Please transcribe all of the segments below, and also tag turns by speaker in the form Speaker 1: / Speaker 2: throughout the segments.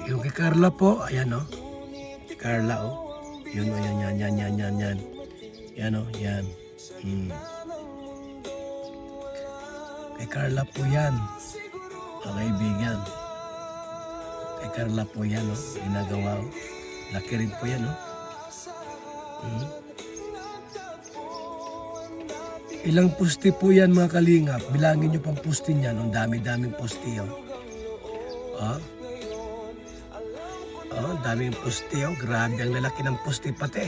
Speaker 1: Yung kay Carla po, ayan o. Kay Carla o. Yun o, yan. Yan o, yan. Kay Carla po yan. Mga kaibigan. Kay Carla po yan o. Ginagawa o. Laki rin po yan o. Ilang pusti po yan mga kalingap. Bilangin nyo pang pusti niyan. Ang dami-daming pusti o. Daming pusti oh. Grabe ang lalaki ng pusti pati.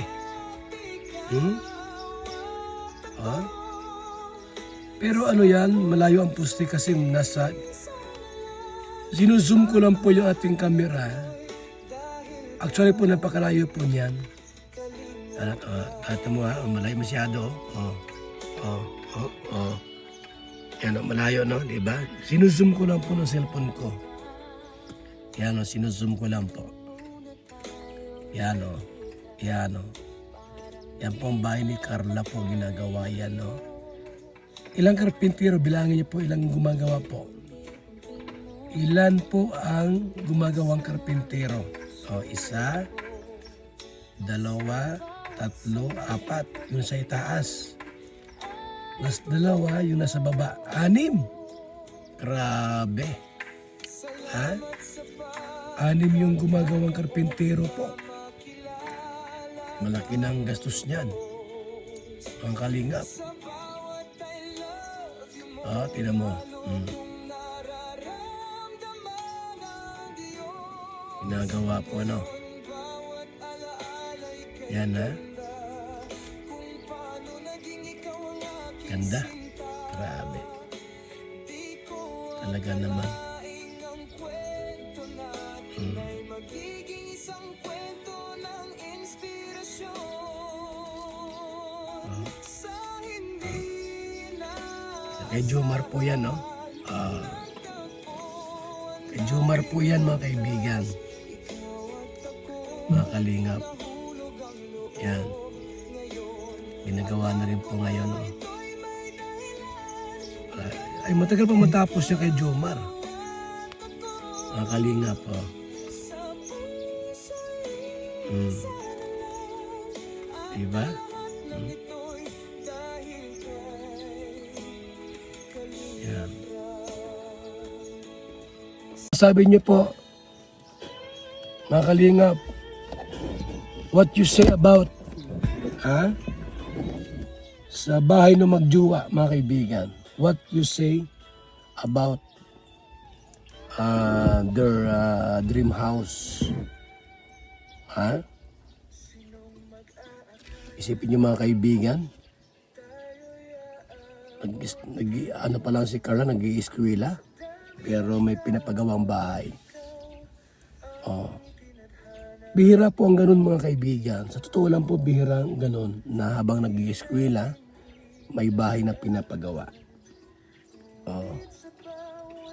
Speaker 1: Pero ano yan, malayo ang pusti kasi nasa... Sinuzoom ko lang po yung ating camera. Actually po napakalayo po niyan. Ito mo ha, malayo masyado. Yan o, malayo no, di ba? Sinuzoom ko lang po ng cellphone ko. Yan o, sinuzoom ko lang po. Yan o. Yan po ang bahay ni Carla po ginagawa yan o. Ilang karpintero, bilangin niyo po ilang gumagawa po. Ilan po ang gumagawang karpintero? O, 1, 2, 3, 4. Yung sa itaas. Mas 2, yung nasa baba. 6. Grabe. Ha? 6 yung gumagawang karpintero po. Malaki ng gastos niyan. Ang kalingap. Tinan mo. Ginagawa po ano. Yan ha. Ganda. Grabe. Talaga naman. Kay Jomar po yan, no? Kay Jomar po yan, mga kaibigan. Mga kalingap. Yan. Ginagawa na rin po ngayon, no? Ay, matagal pa matapos siya kay Jomar. Mga kalingap, oh. Diba? Yan. Sabi niyo po, mga kalingap, what you say about sa bahay ng magjuwa, mga kaibigan, what you say about their dream house? Isipin niyo mga kaibigan, ano pa lang si Carla, nag-i-eskwela, pero may pinapagawang bahay. Bihira po ang ganun mga kaibigan. Sa totoo lang po, bihira ang ganun na habang nag-i-eskwela, may bahay na pinapagawa.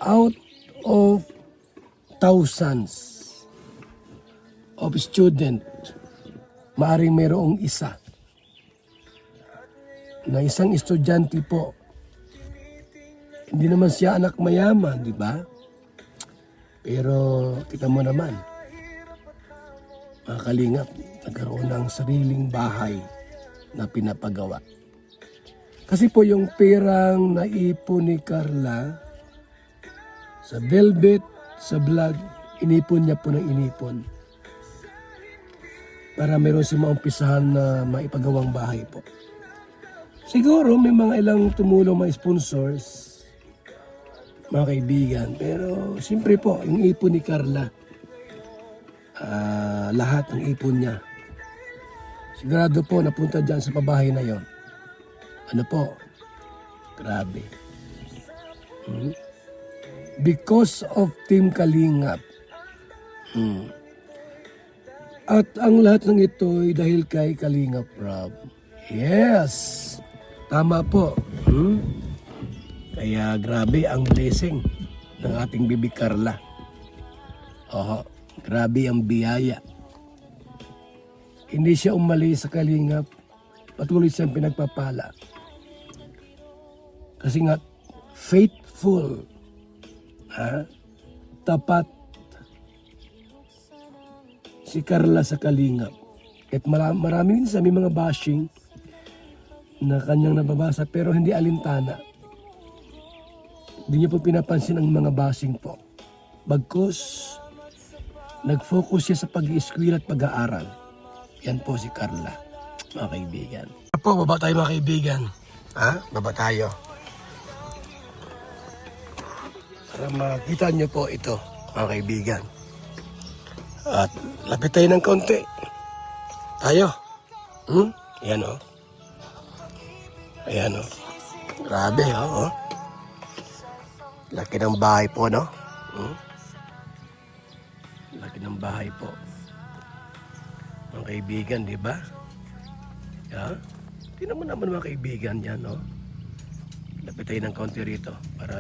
Speaker 1: Out of thousands of student, maaring mayroong isa na isang estudyante po. Hindi naman siya anak mayaman, di ba? Pero kita mo naman, mga kalingap, nagkaroon ng sariling bahay na pinapagawa. Kasi po yung perang naipon ni Carla sa Velvet, sa vlog, inipon niya po ng inipon para meron siya maumpisahan na maipagawang bahay po. Siguro may mga ilang tumulong mga sponsors, mga kaibigan. Pero siyempre po, yung ipon ni Carla, lahat ng ipon niya, sigurado po napunta dyan sa pabahay na yon. Ano po? Grabe. Because of Team Kalingap. At ang lahat ng ito ay dahil kay Kalingap Rob. Yes! Tama po. Kaya grabe ang blessing ng ating Bibi Carla. Grabe ang biyaya. Hindi siya umalis sa Kalingap. Patuloy siyang pinagpapala. Kasi nga, faithful. Tapat. si Carla sa Kalingap. At marami minsan may mga bashing na kanyang nababasa pero hindi alintana. Hindi niya po pinapansin ang mga bashing po. Bagkus, nag-focus siya sa pag-i-eskwela at pag-aaral. Yan po si Carla, mga kaibigan. Po, baba tayo mga kaibigan. Ha? Baba tayo. Para makita nyo po ito, mga kaibigan. At lapit tayo ng konti. Tayo. Ayan o. Ayan o. Grabe o. Laki ng bahay po, no? Laki ng bahay po. Mga kaibigan, di ba? Ha? Tingnan mo naman mga kaibigan yan, no? Lapit tayo ng konti rito para...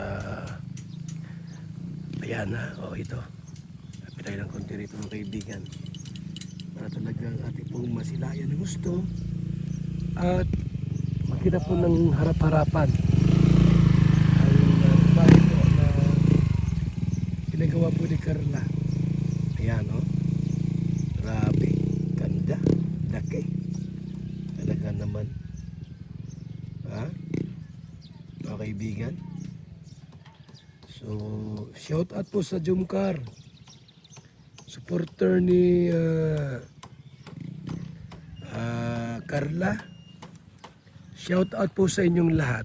Speaker 1: Ayan na, ito. Lapit tayo ng konti rito mga kaibigan. Para talagang ating pong masilayan ng gusto at makita po ng harap-harapan ang bahay po na pinagawa po ni Carla. Ayan o. Grabe. Ganda. Laki. Talaga naman. Ha? Mga kaibigan. So, shout out po sa Jumcar. Supporter ni Carla. Shout out po sa inyong lahat.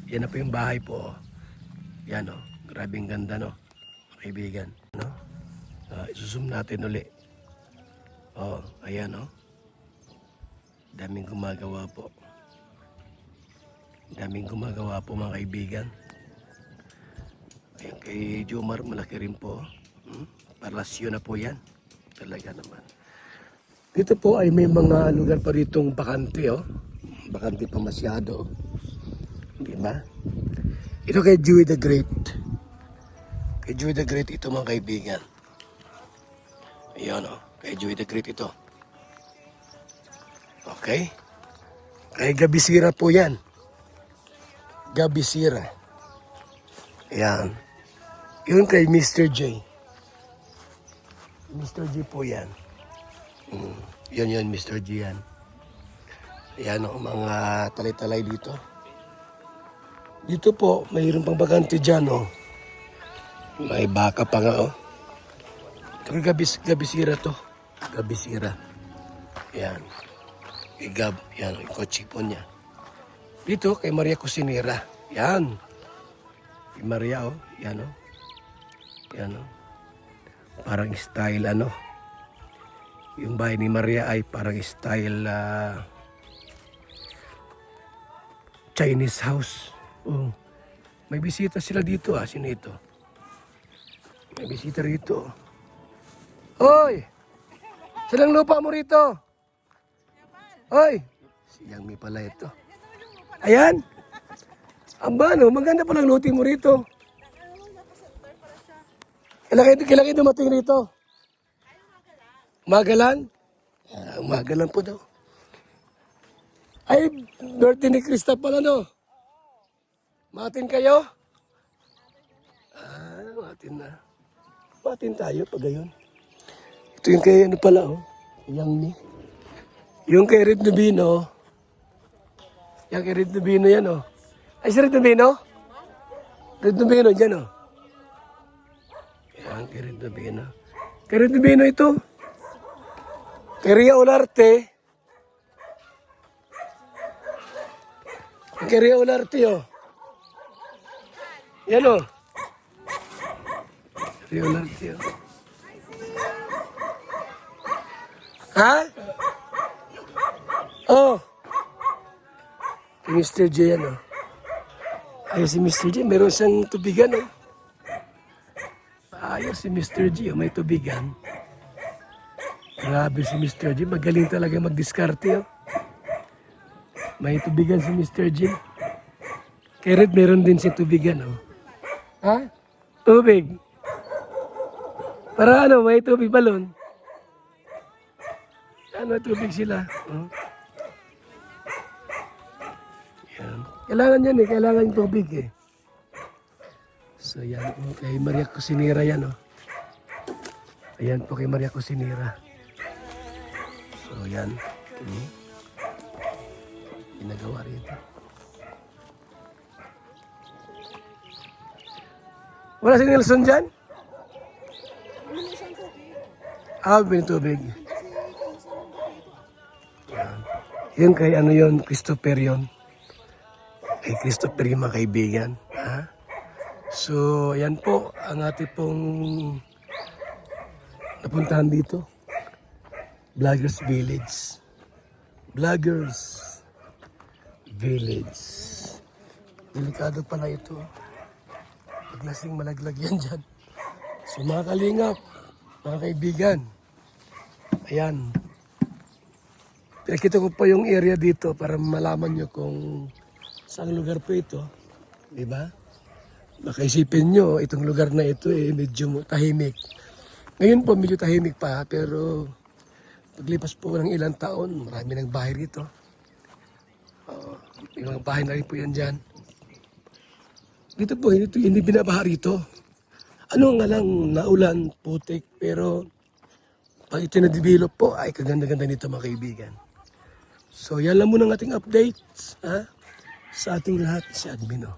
Speaker 1: Yan na po yung bahay po. Yan o. Grabing ganda no. Kaibigan. No? Isusum natin uli. Ayan o. Daming gumagawa po. Daming gumagawa po mga kaibigan. Ayan kay Jomar malaki rin po. Palasyo na po yan. Talaga naman. Dito po ay may mga lugar pa ditong bakante Bakante pa masyado. Di ba? Ito kay Dewey the Great. Kay Dewey the Great ito mga kaibigan. Ayan kay Dewey the Great ito. Okay? Kay Gabisira po yan. Gabisira. Ayan. Yun kay Mr. J. Mr. G po yan. Yun, Mr. G yan. Ayan mga talay-talay dito. Dito po, mayroon pang bakante dyan May baka pa nga Gabisira to. Gabisira. Ayan. Igab. Yan, yung kotse po niya. Dito, kay Maria Cusinera. Yan. Kay Maria Yan Yan Parang style yung bahay ni Maria ay parang style Chinese house. May bisita sila dito Sino ito? May bisita rito. Hoy! Silang lupa mo rito? Hoy! Si Yangmi pala ito. Ayan! Aba maganda palang luti mo rito. Kailan kayo dumating rito? Umaga lang? Umaga lang po daw. Ay, birthday ni Krista pala Matin kayo? Matin na. Matin tayo pag gayon. Ito yung kay pala Yang yung kay Red Nubino. Yung kay Red Nubino yan Ay, si Red Nubino? Red Nubino dyan Yan, kay Red Nubino. Kay Red Nubino ito. Kay Ria Olarte. Kay Ria Olarte Yan Ria Olarte Ha? Mr. J yan Ayos si Mr. J. Meron siyang tubigan Ayos si Mr. J. May tubigan. Grabe si Mr. J. Magaling talaga mag-diskarte May tubigan si Mr. J. Kay Red meron din si tubigan Ha? Tubig. Para may tubig balon. Tubig sila. Yan. Kailangan yan kailangan yung tubig So yan kay Maria Cusinera yan Ayan po kay Maria Cusinera. So, yan. Ginagawa rito. Wala si Nelson dyan? Binitubig. Yan. Yan kay ano yun, Christopher yun. Kay Christopher yung mga kaibigan. Ha? So, yan po ang ating pong napuntahan dito. Vloggers Village. Vloggers Village. Delikado pala ito. Paglasing malaglag yan dyan. So mga kalingap, mga kaibigan, ayan. Pinakita ko pa yung area dito para malaman nyo kung saan lugar po ito. Diba? Baka isipin nyo, itong lugar na ito medyo tahimik. Ngayon po medyo tahimik pa, pero paglipas po ng ilang taon, marami ng bahay rito. May mga bahay na rin po yan dyan. Dito po, hindi binabaha rito. Ano nga lang, naulan, putik, pero pag ito na-develop po, ay kaganda-ganda nito mga kaibigan. So, yan lang muna ang ating updates, ha? Sa ating lahat, si Admin, oh.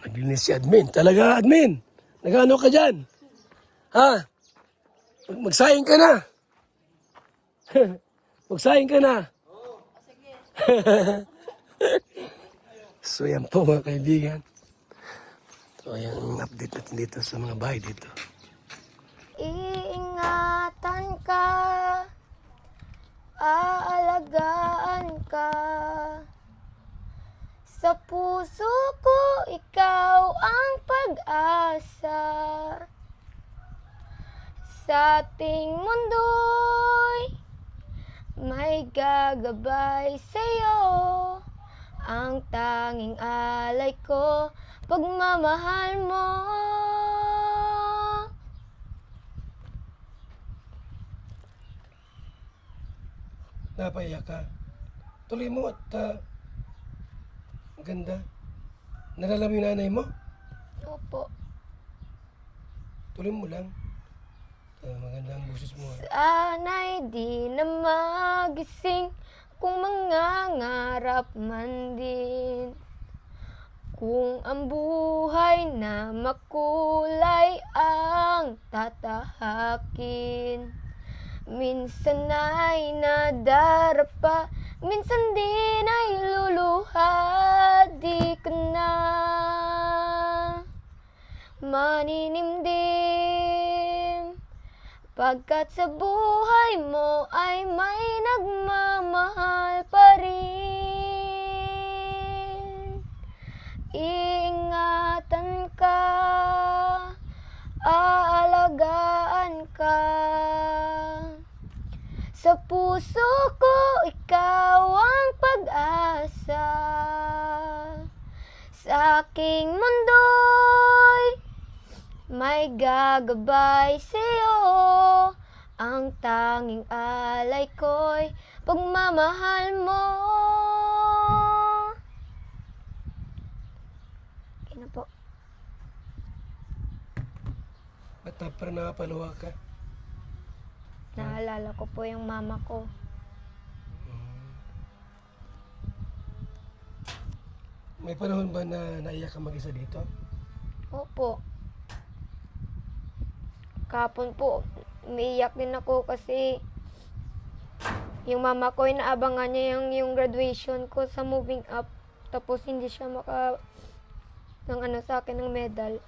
Speaker 1: Naglinis si Admin. Talaga, Admin! Nag-ano ka dyan? Ha? Magsayang ka na! Magsayang ka na! Oo, sige. So yan po mga kaibigan. So yung update natin dito sa mga bahay dito.
Speaker 2: Iingatan ka, aalagaan ka. Sa puso ko, ikaw ang pag-asa. Sa ating mundo'y may gagabay sa'yo. Ang tanging alay ko, pagmamahal mo.
Speaker 1: Napaiyak ka. Tuloy mo at ganda. Nalala mo yung nanay mo?
Speaker 2: Opo.
Speaker 1: Tuloy mo lang. Maganda ang boses mo.
Speaker 2: Sana'y di na magising kung mangangarap man din. Kung ang buhay na makulay ang tatahakin. Minsan ay nadarapa, minsan din ay luluha. Di ka na maninimdim, pagkat sa buhay mo ay may nagmamahal pa rin. Iingatan ka, aalagaan ka. Sa puso ko, ikaw ang pag-asa. Sa aking mundo'y may gagabay sa'yo. Ang tanging alay ko'y pagmamahal mo. Okay na po.
Speaker 1: Ba't parang nakapaluwa ka?
Speaker 2: Naalala ko po yung mama ko.
Speaker 1: May panahon ba na naiyak ka mag-isa dito?
Speaker 2: Opo. Kapon po, umiiyak din ako kasi yung mama ko, inaabangan niya yung graduation ko sa moving up. Tapos hindi siya ng sa akin ng medal.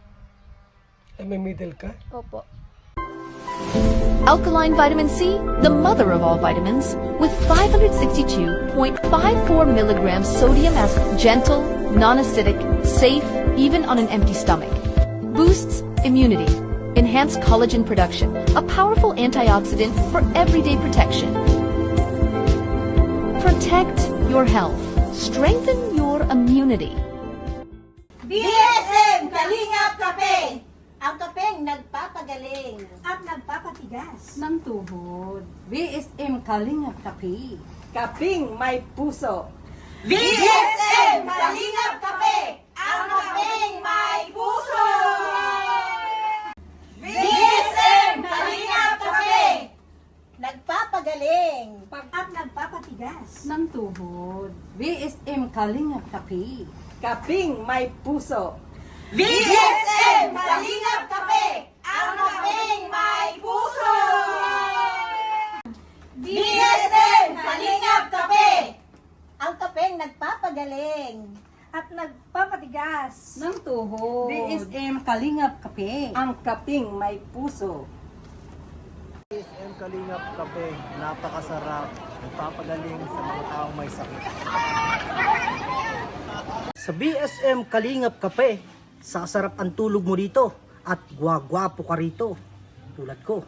Speaker 1: Ay, may medal ka?
Speaker 2: Opo.
Speaker 3: Alkaline vitamin C, the mother of all vitamins, with 562.54 milligrams sodium as gentle, non-acidic, safe, even on an empty stomach. Boosts immunity, enhance collagen production, a powerful antioxidant for everyday protection. Protect your health. Strengthen your immunity.
Speaker 4: BSM Kalingap Kape! Ang kapeng nagpapagaling
Speaker 5: at nagpapatigas
Speaker 6: ng tuhod. BSM Kalingap Kape.
Speaker 5: kaping may puso.
Speaker 4: BSM Kalingap Kape! Ang kapeng may puso! BSM Kalingap Kape! Nagpapagaling
Speaker 6: tuhod. BSM Kalingap Kape.
Speaker 5: Kaping may puso.
Speaker 4: BSM Kalingap Kape, ang kapeng may puso! BSM Kalingap Kape, ang kapeng nagpapagaling
Speaker 5: At nagpapatigas.
Speaker 6: Ng tuhod. BSM Kalingap Kape.
Speaker 5: Ang kaping may puso.
Speaker 7: BSM Kalingap Kape, napakasarap, nagpapagaling sa mga taong may sakit.
Speaker 8: Sa BSM Kalingap Kape, sasarap ang tulog mo dito at gwagwapo ka rito. Tulad ko.